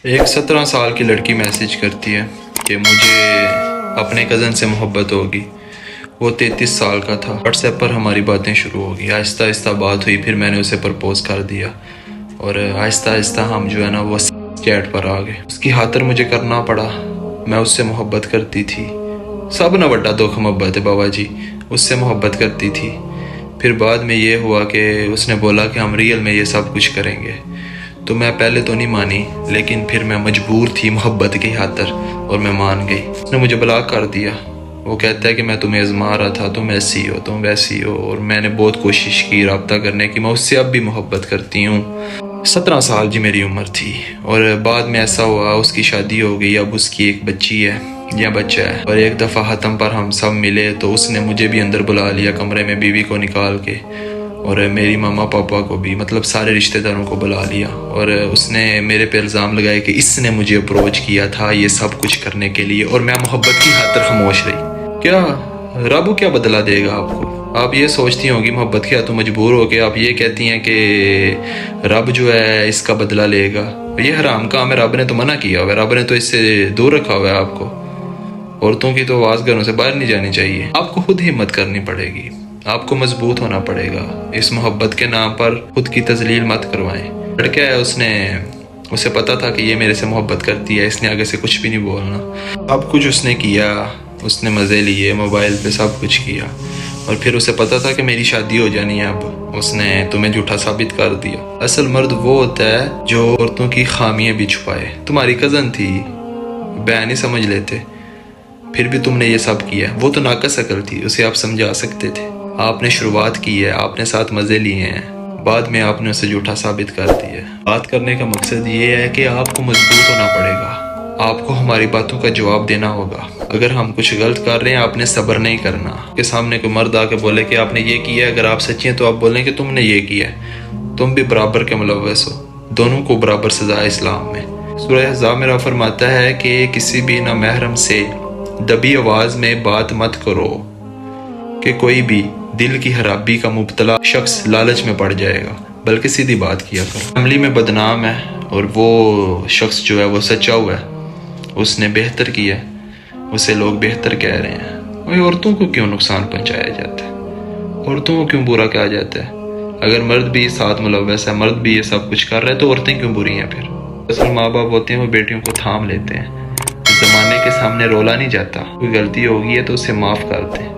ایک 17 سال کی لڑکی میسیج کرتی ہے کہ مجھے اپنے کزن سے محبت ہوگی. وہ 33 سال کا تھا. واٹس ایپ پر ہماری باتیں شروع ہو گئی. آہستہ آہستہ بات ہوئی. پھر میں نے اسے پرپوز کر دیا اور آہستہ آہستہ ہم جو ہے نا وہ چیٹ پر آ گئے. اس کی خاطر مجھے کرنا پڑا. میں اس سے محبت کرتی تھی. سب نہ بڑا دکھ محبت ہے بابا جی. اس سے محبت کرتی تھی. پھر بعد میں یہ ہوا کہ اس نے بولا کہ ہم ریئل میں یہ سب کچھ کریں گے. تو میں پہلے تو نہیں مانی، لیکن پھر میں مجبور تھی محبت کی خاطر اور میں مان گئی. اس نے مجھے بلاک کر دیا. وہ کہتا ہے کہ میں تمہیں آزما رہا تھا، تم ایسی ہو تم ویسی ہو، اور میں نے بہت کوشش کی رابطہ کرنے کی. میں اس سے اب بھی محبت کرتی ہوں. 17 سال جی میری عمر تھی. اور بعد میں ایسا ہوا اس کی شادی ہو گئی. اب اس کی ایک بچی ہے یا بچہ ہے. اور ایک دفعہ ختم پر ہم سب ملے تو اس نے مجھے بھی اندر بلا لیا کمرے میں، بیوی کو نکال کے، اور میری ماما پاپا کو بھی، مطلب سارے رشتہ داروں کو بلا لیا. اور اس نے میرے پہ الزام لگایا کہ اس نے مجھے اپروچ کیا تھا یہ سب کچھ کرنے کے لیے، اور میں محبت کی خاطر خاموش رہی. کیا رب کیا بدلہ دے گا آپ کو؟ آپ یہ سوچتی ہوں گی محبت کیا تو مجبور ہو کے آپ یہ کہتی ہیں کہ رب جو ہے اس کا بدلہ لے گا. یہ حرام کام ہے. رب نے تو منع کیا ہوا ہے. رب نے تو اس سے دور رکھا ہوا ہے آپ کو. عورتوں کی تو آواز گھروں سے باہر نہیں جانی چاہیے. آپ کو خود ہمت کرنی پڑے گی. آپ کو مضبوط ہونا پڑے گا. اس محبت کے نام پر خود کی تذلیل مت کروائیں. لڑکا ہے، اسے پتا تھا کہ یہ میرے سے محبت کرتی ہے. اس نے آگے سے کچھ بھی نہیں بولنا. اب کچھ اس نے کیا، اس نے مزے لیے، موبائل پہ سب کچھ کیا. اور پھر اسے پتا تھا کہ میری شادی ہو جانی ہے. اب اس نے تمہیں جھوٹا ثابت کر دیا. اصل مرد وہ ہوتا ہے جو عورتوں کی خامیاں بھی چھپائے. تمہاری کزن تھی، بہن ہی سمجھ لیتے، پھر بھی تم نے یہ سب کیا. وہ تو ناقص عقل تھی، اسے آپ سمجھا سکتے تھے. آپ نے شروعات کی ہے، آپ نے ساتھ مزے لیے ہیں، بعد میں آپ نے اسے جھوٹا ثابت کر دیا. بات کرنے کا مقصد یہ ہے کہ آپ کو مضبوط ہونا پڑے گا. آپ کو ہماری باتوں کا جواب دینا ہوگا. اگر ہم کچھ غلط کر رہے ہیں آپ نے صبر نہیں کرنا. کے سامنے کوئی مرد آ کے بولے کہ آپ نے یہ کیا ہے، اگر آپ سچی ہیں تو آپ بولیں کہ تم نے یہ کیا ہے. تم بھی برابر کے ملوث ہو. دونوں کو برابر سزا ہے اسلام میں. سورہ احزاب میں فرماتا ہے کہ کسی بھی نامحرم سے دبی آواز میں بات مت کرو کہ کوئی بھی دل کی خرابی کا مبتلا شخص لالچ میں پڑ جائے گا، بلکہ سیدھی بات کیا کرو. عملی میں بدنام ہے اور وہ شخص جو ہے وہ سچا ہوا ہے. اس نے بہتر کیا، اسے لوگ بہتر کہہ رہے ہیں. اور عورتوں کو کیوں نقصان پہنچایا جاتا ہے؟ عورتوں کو کیوں برا کہا جاتا ہے؟ اگر مرد بھی ساتھ ملوث ہے، مرد بھی یہ سب کچھ کر رہا ہے، تو عورتیں کیوں بری ہیں پھر؟ اصل ماں باپ ہوتے ہیں وہ بیٹیوں کو تھام لیتے ہیں. زمانے کے سامنے رولا نہیں جاتا. کوئی غلطی ہوگی ہے تو اسے معاف کر دیں.